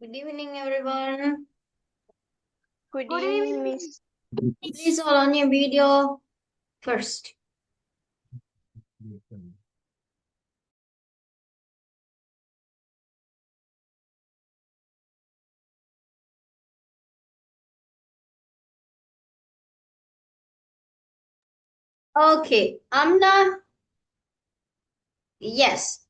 Good evening, everyone. Good evening, Miss. Please all on your video first. Okay, Amna. Yes.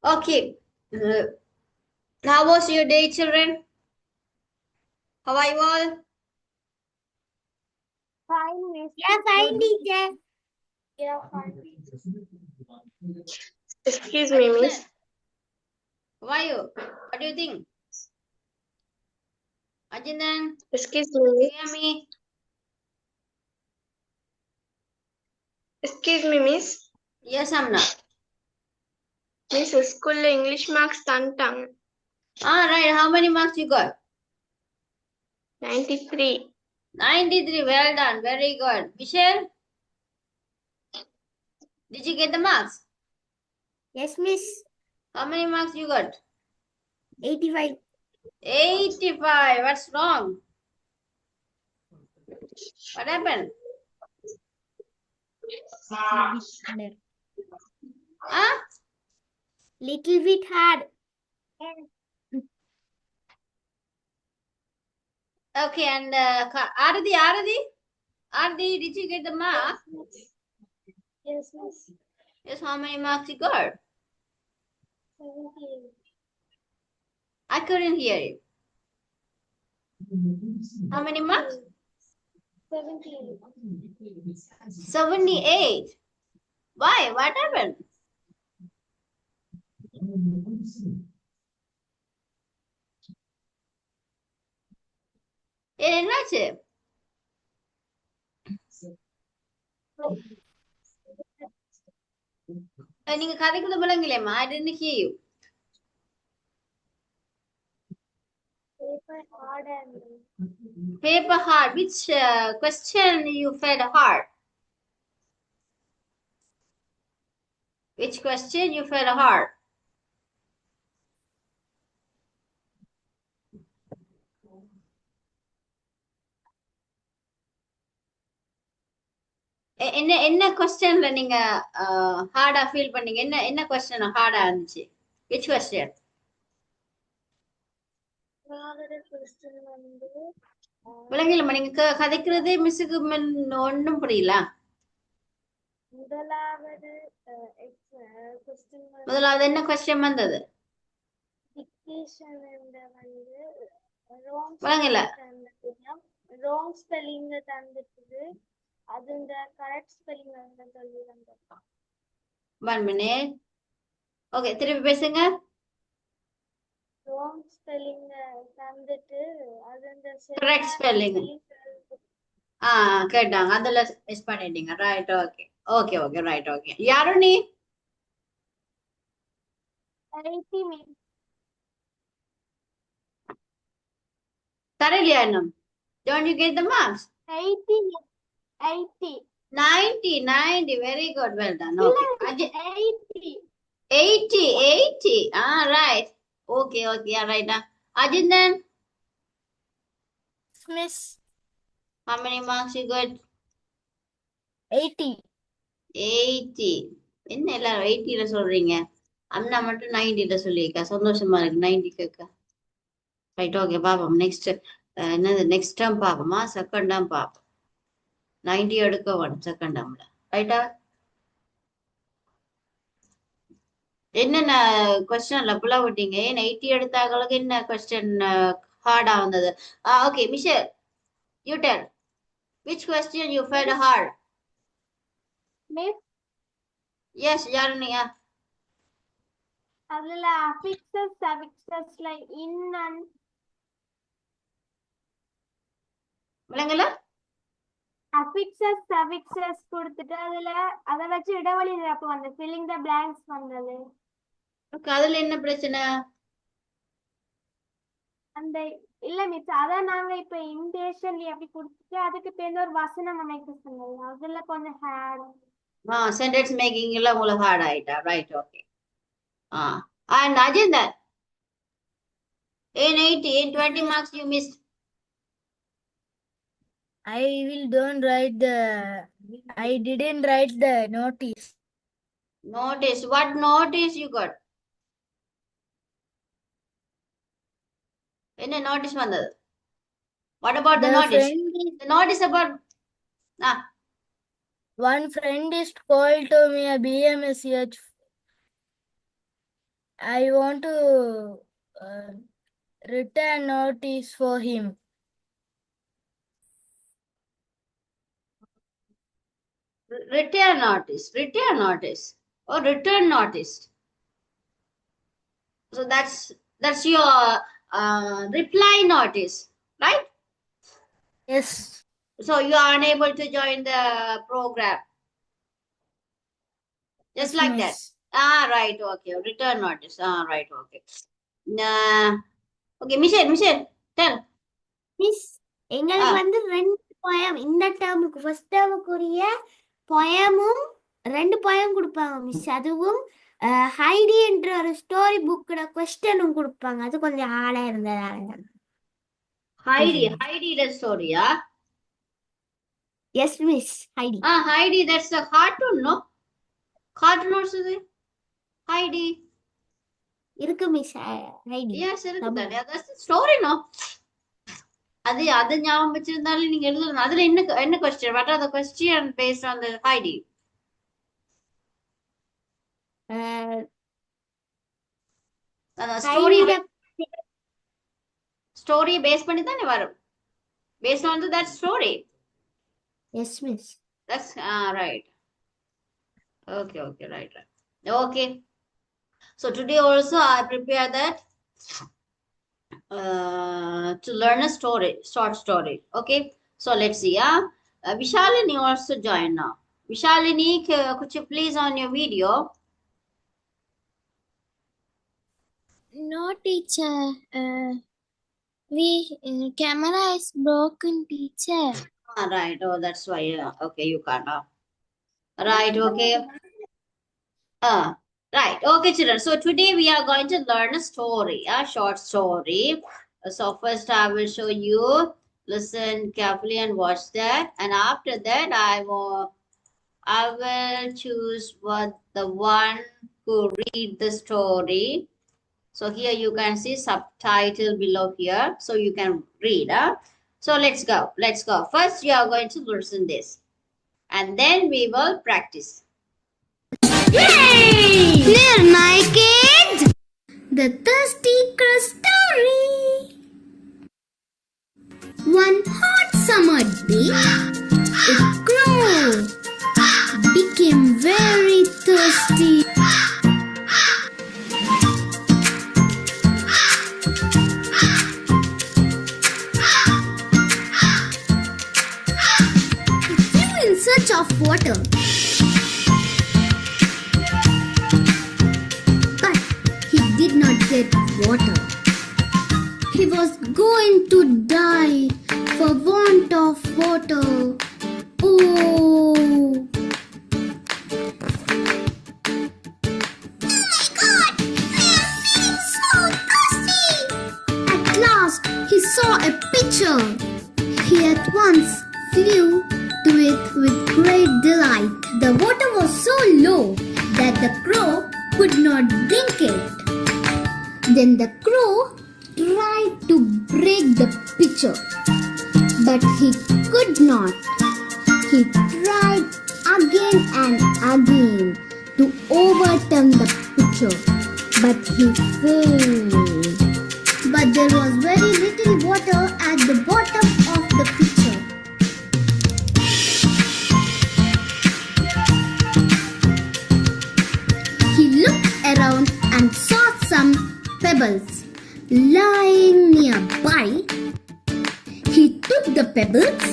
Okay. How was your day, children? How are you all? Fine, Miss. Yeah, fine, teacher. Yeah, fine. Excuse me, Miss. How are you? What do you think? Ajindan, Excuse can you me. hear me? Excuse me, Miss. Yes, Amna. Miss, school English marks tantang. Ah, right. How many marks you got? 93. 93. Well done. Very good. Michelle, did you get the marks? Yes, miss. How many marks you got? 85. 85. What's wrong? What happened? Huh? Little bit hard. Okay, and Aradi, did you get the mark? Yes, Miss. Yes, how many marks you got? 17. I couldn't hear you. How many marks? 17. 78. Why? What happened? என்னாச்சு? நீங்க கதைக்குள்ள விளங்கலையம்மா. I didn't hear you. Paper hard and Paper hard. Which question you felt hard? Which question you felt hard? என்ன கொஸ்டின்ல நீங்க ஹார்டா feel பண்ணீங்க? என்ன question ஹார்டா இருந்துச்சு? Which question? question வந்து விளங்கலம்மா. நீங்க கதைக்கிறது மிஸ்ஸுக்கு ஒன்றும் புரியல. முதலாவது question முதலாவது என்ன கொஸ்டின் வந்தது? dictation வந்து wrong விளங்கல. wrong spelling தந்துட்டு அது இந்த correct spelling வந்து சொல்லி வந்தோம். 1 minute. ஓகே, திருப்பி பேசுங்க. wrong spelling தந்துட்டு அது இந்த Correct spelling. கேட்டாங்க. அதுல மிஸ் பண்ணிட்டீங்க. Right. Okay okay okay right. Okay, யாரு நீ? 80 minutes. தரலையா இன்னும்? Don't you get the marks? 80 90. Very good. Well done. Okay. 80 80. Right. Okay. Yeah, right. Ajindan, Miss. how many marks you got? 80. 80. என்ன எல்லாரும் 80ல சொல்றீங்க? அண்ணா மட்டும் 90ல சொல்லியிருக்கா. சந்தோஷமா இருக்கு 90 கேட்க. ரைட். ஓகே, பாப்போம். நெக்ஸ்ட் என்னது? நெக்ஸ்ட் டேர்ம் பாப்போமா? செகண்ட் டேர்ம் பாப்போம். 90 எடுக்க வேணும் செகண்ட் டேர்ம்ல. ரைட்டா? என்னென்ன கொஸ்டின்ல புள்ள விட்டீங்க? ஏன் 80 எடுத்தாங்களுக்கு என்ன கொஸ்டின் ஹார்டா வந்தது? Okay, Michel, you tell. Which question you felt hard? Miss, Yes, யாருனியா? அதுல affixes suffixesல in and விளங்கல? affixes suffixes கொடுத்துட்டு அதுல அத வச்சு இடைவெளி நிரப்பு வந்து filling the blanks வந்தது. ஓகே, அதுல என்ன பிரச்சனை? அந்த இல்ல மிஸ் அத நாங்க இப்ப இன்டேஷன்ல அப்படி கொடுத்துட்டு அதுக்கு பேர்ல ஒரு வசனம் அமைக்க சொன்னோம். அதுல கொஞ்சம் ஹார்ட். சென்டென்ஸ் மேக்கிங்ல உங்களுக்கு ஹார்ட் ஆயிட்டா. Right. Okay. And Ajinthan, In 80, in 20 marks you missed. I didn't write the notice. Notice. What notice you got? என்ன notice வந்தது? What about the notice? The notice about One friend is called to me a BMSH. I want to return notice for him. return notice or return notice. So that's your reply notice, right? Yes. So you are unable to join the program. Just like that. Miss. Right, okay. Return notice. Right, okay. Okay, Michelle, tell. Miss எங்களுக்கு வந்து 2 poem இந்த டேர்முக்கு first டேர்முக்குரிய poemமும் 2 poem கொடுப்பாங்க miss. அதுவும் ஹைடி என்ற ஒரு story புக்கோட கொஸ்டினும் கொடுப்பாங்க. அது கொஞ்சம் ஹார்டா இருந்ததால. Heidi the story, yeah? Yes miss, Heidi. Heidi, that's a cartoon, no? Cartoon also there? Heidi. இருக்கு miss ஹைடி. Yes, that's the story, no? அது ஞாபகம் வச்சிருந்தாலும் நீங்க எழுதலாம். அதுல என்ன question? What are the question based on the Heidi? Story base பண்ணி தானே வரும். Based on that story. Yes miss. That's right. Okay, right. Okay. So today also I prepare that to learn a story, short story. Okay. So let's see. Vishalini also join now. Vishalini, could you please on your video? No, teacher. Camera is broken, teacher. Right. Oh, that's why. Okay, you can't. Right. Okay. Right. Okay, children. So today we are going to learn a story, a short story. So first I will show you. Listen carefully and watch that. And after that, I will choose the one who read the story. So here you can see subtitle below here. So you can read. So let's go. First, you are going to listen this. And then we will practice. Yay! Clear my kids! The Thirsty Crow story. One hot summer day, a crow became very thirsty. He flew in search of water. Did not get water. He was going to die for want of water. Oh my God! I am feeling so thirsty. At last, he saw a pitcher. He at once flew to it with great delight. The water was so low that the crow could not drink it. Then the crow tried to break the pitcher, but he could not. He tried again and again to overturn the pitcher, but he failed. But there was very little water at the bottom of the pitcher. He looked around and saw some pebbles lying nearby. He took the pebbles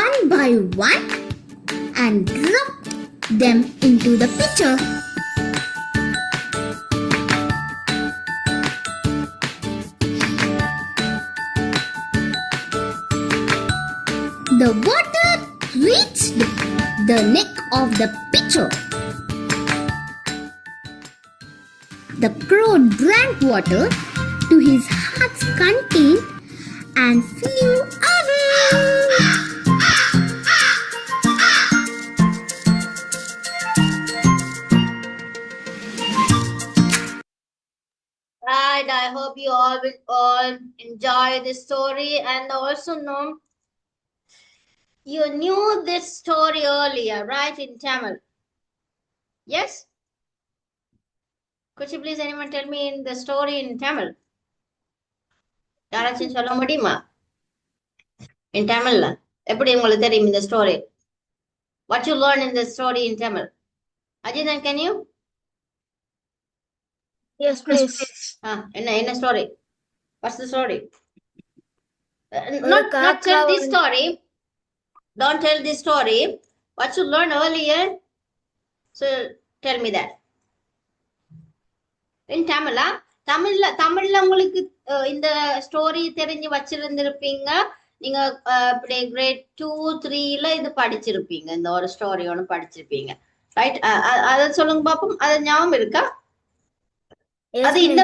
one by one and dropped them into the pitcher. The water reached the neck of the pitcher. The crow drank water his heart's content and flew away. Right, I hope you all will all enjoy this story and also know you knew this story earlier, right, in Tamil? Yes? Could you please anyone tell me in the story in Tamil? யாராச்சும் சொல்ல முடியுமா? In Tamil, எப்படி உங்களுக்கு தெரியும் இந்த story? What you learn in the story in Tamil? Ajitan, can you? Yes, please. என்ன story? What's the story? Not tell this story. Don't tell this story. What you learned earlier? So tell me that. In Tamil, தமிழ்ல உங்களுக்கு இந்த story தெரிஞ்சு வச்சிருந்திருப்பீங்க. நீங்க இப்படி great 2, 3ல இது படிச்சிருப்பீங்க. இந்த ஒரு ஸ்டோரி ஒன்று படிச்சிருப்பீங்க. ரைட்? அத சொல்லுங்க பாப்போம். அது ஞாபகம் இருக்கா? அது இந்த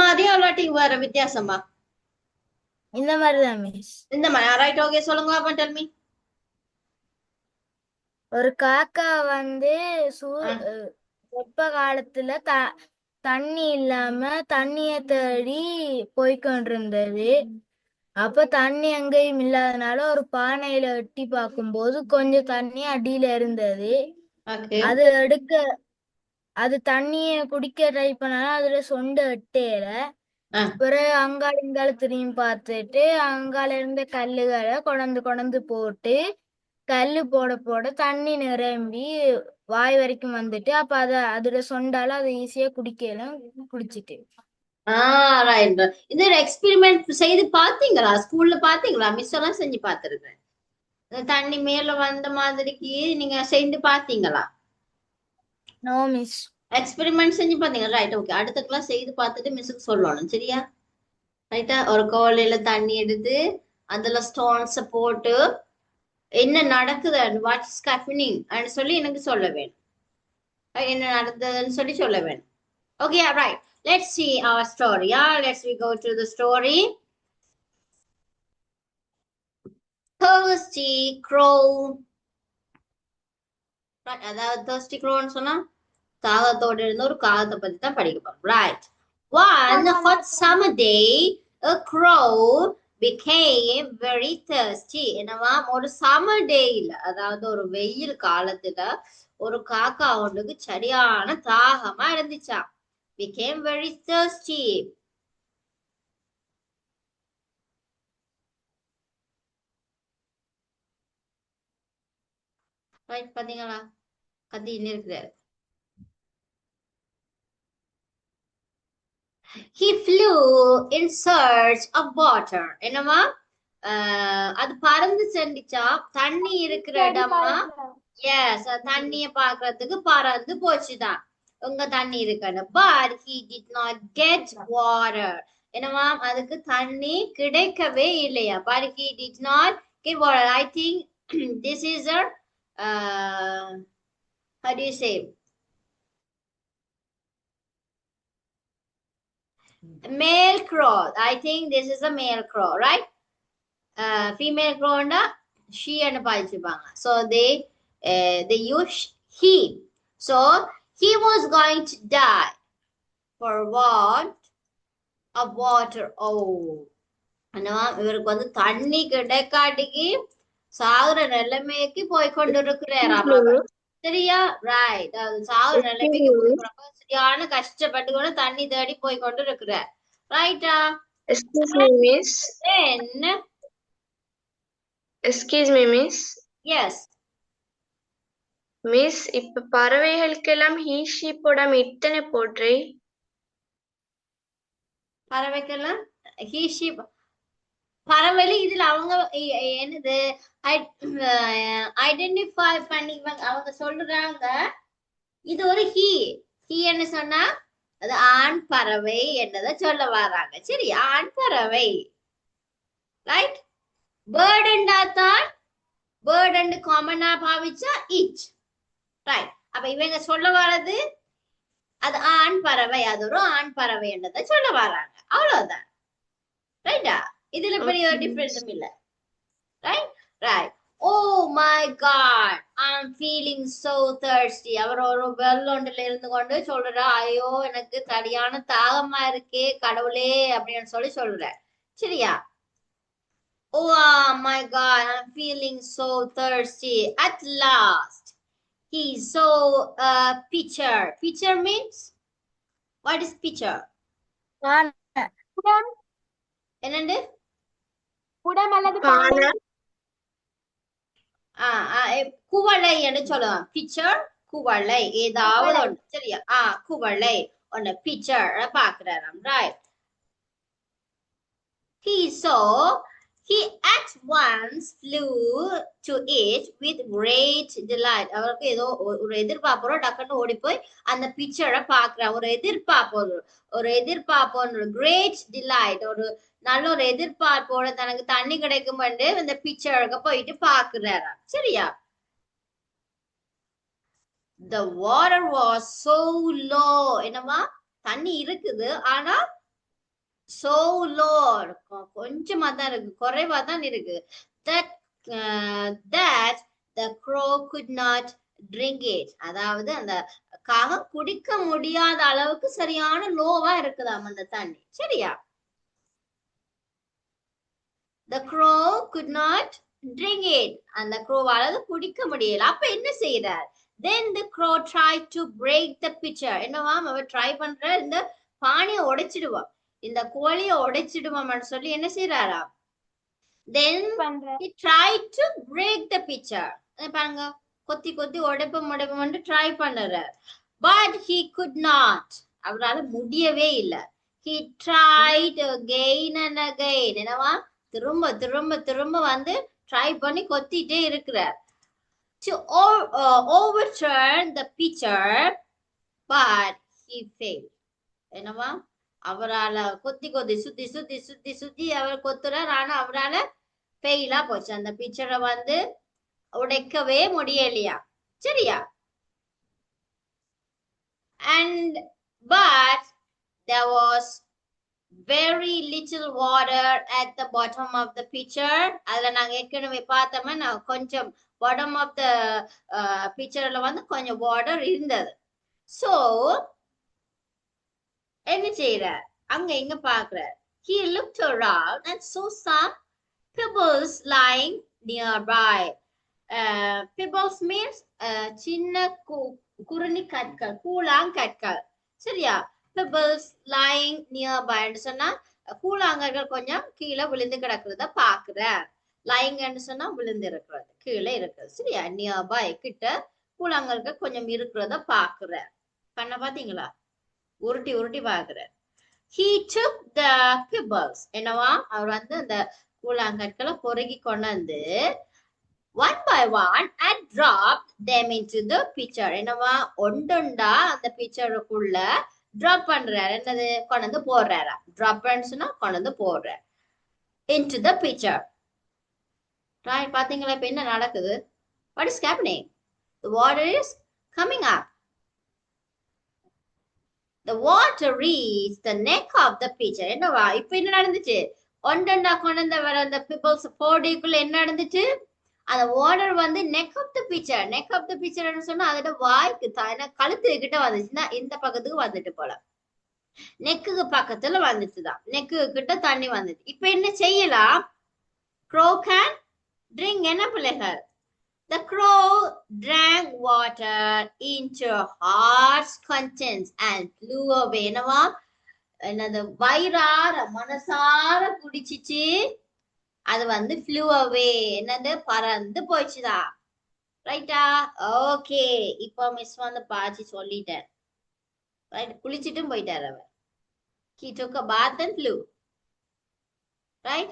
மாதிரியா இல்லாட்டி வேற வித்தியாசமா? இந்த மாதிரி தான் மிஸ். இந்த மாதிரி. ரைட், ஓகே, சொல்லுங்க பாப்போம். Tell me. ஒரு காக்கா வந்து வெப்ப காலத்துல தண்ணி இல்லாம தண்ணிய தேடி போய்கொண்டிருந்தது. அப்ப தண்ணி எங்கேயும் இல்லாதனால ஒரு பானையில எட்டி பார்க்கும்போது கொஞ்சம் தண்ணி அடியில இருந்தது. அது தண்ணிய குடிக்க ட்ரை பண்ணாலும் அதுல சொண்ட எட்டையில. பிறகு அங்கால இங்கால திரும்பி பார்த்துட்டு அங்கால இருந்த கல்லுகளை கொண்டு போட்டு கல்லு போட தண்ணி நிரம்பி வாய் வரைக்கும் வந்துட்டு அப்ப அதோட சொண்டால அதை ஈஸியா குடிச்சிட்டு. இந்த எக்ஸ்பெரிமெண்ட் செய்து பாத்தீங்களா? ஸ்கூல்ல பாத்தீங்களா? மிஸ் எல்லாம் செஞ்சு பாத்துருக்கேன். தண்ணி மேல வந்த மாதிரிக்கு நீங்க செய்து பாத்தீங்களா? No miss. எக்ஸ்பெரிமெண்ட் செஞ்சு பாத்தீங்க. Right, okay. அடுத்த கிளாஸ் செய்து பார்த்துட்டு மிஸ்ஸுக்கு சொல்லணும், சரியா? ரைட்டா? ஒரு கோலையில தண்ணி எடுத்து அதுல ஸ்டோன்ஸ போட்டு என்ன நடக்குது, வாட்ஸ் ஹேப்பனிங் அப்படின்னு சொல்லி எனக்கு சொல்ல வேணும். என்ன நடந்ததுன்னு சொல்லி சொல்ல வேணும். Okay, right. Let's see our story. Let's go to the story. Thirsty crow. Right, அதாவது thirsty crowன்னு சொன்னா தாகத்தோட இருந்த ஒரு காகத்தை பத்தி தான் படிக்க போறோம். Right. One hot summer day, a crow became very thirsty. என்னவா? ஒரு summer dayல, அதாவது ஒரு வெயில் காலத்துல ஒரு காக்கா ஒன்றுக்கு சரியான தாகமா இருந்துச்சா. Became very thirsty. Right, பாத்தீங்களா? கத்தின்னு இருக்கிறாரு. He flew in search of water. என்னவா? அது பறந்து சென்றுச்சா தண்ணி இருக்கிற இடமா. Yes, தண்ணிய பாக்குறதுக்கு பறந்து போச்சுதான். உங்க தண்ணி இருக்கணும். But he did not get water. என்னவா? அதுக்கு தண்ணி கிடைக்கவே இல்லையா. But he did not get water. I think this is a how do you say? Male crow. I think this is a male crow, right? Female crow na she and பாதிச்சிருப்பாங்க. So they use he. So he was going to die for want of water. இவருக்கு வந்து தண்ணி கிடைக்காட்டிக்கு சாகுற நிலைமைக்கு போய் கொண்டு இருக்கிறார். சரியா? Right. அது சாகுற நிலைமைக்கு சரியான கஷ்டப்பட்டு கூட தண்ணி தேடி போய் கொண்டு இருக்கிறார். ரைட்டா? Excuse me, miss. Then Excuse me, miss. Yes. Miss, இப்ப பறவைகளுக்கெல்லாம் he she போடாம இத்தனை போடுறே. பறவைக்கெல்லாம் he she பறவை இதுல அவங்க என்னது ஐடென்டிஃபை பண்ணி அவங்க சொல்றாங்க. இது ஒரு he என்ன சொன்னா அது ஆண் பறவை என்னத சொல்ல வராங்க. சரி, ஆண் பறவை. ரைட்? பேர்ட் என்றாதான் பேர்ட் என்று காமனா பாவிச்சா இச். ரைட். அப்ப இவங்க சொல்ல வர்றது அது ஆண் பறவை, அது ஒரு ஆண் பறவை என்றதை சொல்ல வராங்க. அவ்வளவுதான். ரைட்டா? இதுல பெரிய ஒரு டிஃபரன்ஸும் இல்ல. Right right. Oh my God, I am feeling so thirsty. அவர் ஒரு வெள்ளொண்டுல இருந்து கொண்டு சொல்றா, ஐயோ எனக்கு சரியான தாகமா இருக்கே கடவுளே அப்படின்னு சொல்லி சொல்றார். சரியா? Oh my God, I'm feeling so thirsty. At last, he saw a pitcher. Pitcher means? What is pitcher? என்னண்டு? குடம் அல்லது குவளை என்று சொல்லுவாங்க. பிச்சர் குவளை, ஏதாவது ஒன்று. சரியா? குவளை ஒன்னு பிச்சர் பாக்குறாராம். Right. He at once flew to it with great delight. அவருக்கு ஏதோ ஒரு எதிர்பார்ப்போட டக்குன்னு ஓடி போய் அந்த பிக்சரை பாக்குறான். ஒரு எதிர்பார்ப்பு ஒரு கிரேட் டிலைட், ஒரு நல்ல ஒரு எதிர்பார்ப்போட தனக்கு தண்ணி கிடைக்கும் இந்த பிக்சருக்கு போயிட்டு பாக்குறாரா. சரியா? The water was so low. என்னமா? தண்ணி இருக்குது ஆனா so low, கொஞ்சமா தான் இருக்கு, குறைவா தான் இருக்கு. That the crow could not drink it. அதாவது அந்த காகம் குடிக்க முடியாத அளவுக்கு சரியான லோவா இருக்குதாம் அந்த தண்ணி. சரியா? The crow could not drink it. அந்த crow-வால குடிக்க முடியல. அப்ப என்ன செய்யறார்? Then the crow tried to break the pitcher. என்னவாம் அவர் ட்ரை பண்ற, இந்த பானையை உடைச்சிடுவான், இந்த கோழியை உடைச்சிடுவான்னு சொல்லி என்ன செய்யறாரா? Then he tried to break the pitcher. பாருங்க, கொத்தி கொத்தி உடைப்பு ட்ரை பண்ணுறார். But he could not. அவரால் முடியவே இல்லை. He tried again and again. என்னவா? திரும்ப திரும்ப திரும்ப வந்து ட்ரை பண்ணி கொத்திட்டே இருக்கிறார். To overturn the pitcher, but he failed. என்னவா? அவரால கொத்தி கொத்தி சுத்தி சுத்தி சுத்தி சுத்தி அவர் கொத்துறார். ஆனா அவரால ஃபெயிலா போச்சு. அந்த பிக்சரை வந்து உடைக்கவே முடியலையா. சரியா? And but there was very little water at the bottom of the pitcher. அதுல நாங்க ஏற்கனவே பார்த்தோம்னா நான் கொஞ்சம் bottom of the pitcherல வந்து கொஞ்சம் வாட்டர் இருந்தது. So என்ன செய்யறார்? அங்க இங்க பாக்குறார். He looked around and saw some pebbles lying nearby. Pebbles means சின்ன குருணி கற்கள், கூழாங்கற்கள். சரியா? Pebbles lying nearby சொன்னா கூழாங்கற்கள் கொஞ்சம் கீழே விழுந்து கிடக்குறத பாக்குறார். லைங் சொன்னா விழுந்து இருக்கிறது, கீழே இருக்கிறது. சரியா? நியர்பை கிட்ட கூழாங்கற்கள் கொஞ்சம் இருக்கிறத பாக்குறார். கண்ண பாத்தீங்களா? உருட்டி உருட்டி பாக்குறார். He took the pebbles. என்னவா? அவர் வந்து அந்த கூழாங்கற்களை பொறுக்கி கொண்டு வந்து one by one and dropped them into the pitcher. என்னவா? ஒண்டொண்டா அந்த பிக்சருக்குள்ள drop பண்றாரு. என்னது? கொண்டு வந்து போடுறாரா? drop சொன்னா கொண்டு வந்து போடுறார் into the pitcher. Right? பாத்தீங்களா இப்ப என்ன நடக்குது? What is happening? The water is coming up. The water reached the neck of the pitcher. என்னவா? இப்ப என்ன நடந்துச்சு? ஒண்டொண்டா கொண்டு வந்து வர அந்த pebbles போடிக்குள்ள என்ன நடந்துச்சு? அந்த வாட்டர் வந்து neck of the pitcher. neck of the pitcher சொன்னா அதோட வாய்க்கு கழுத்து கிட்ட வந்துச்சுன்னா இந்த பக்கத்துக்கு வந்துட்டு போல, நெக்குக்கு பக்கத்துல வந்துச்சுதான், நெக்கு கிட்ட தண்ணி வந்துச்சு. இப்ப என்ன செய்யலாம்? crow can drink. என்ன பிள்ளைகள்? The crow drank water into heart's contents and flew away. என்னவா? என்னது? வயிறார மனசார குடிச்சிச்சு, அது வந்து flew away. என்னது? பறந்து போச்சுதா. ரைட்டா? ஓகே. இப்போ மிஸ் வந்து பாச்சு சொல்லிட்டேன். ரைட்? குளிச்சிட்டும் போயிட்டார் அவர். He took a bath and flew. Right?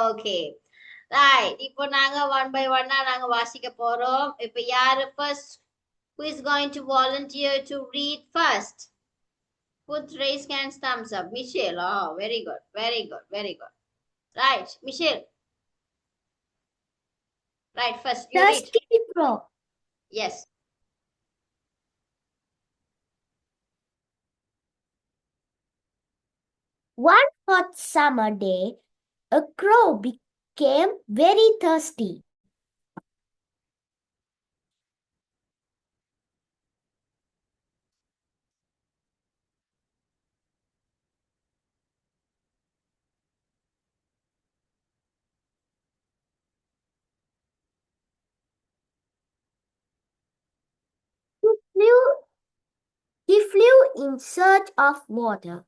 Okay. Right. இப்போ நாங்க one by one நாங்க வாசிக்க போறோம். இப்போ யாரு first? Who is going to volunteer to read first? Put raise hands, thumbs up. Michelle. Oh, very good. Very good. Very good. Right. Michelle. Right. First you read. Bro. Yes. One hot summer day, a crow became very thirsty. He flew in search of water.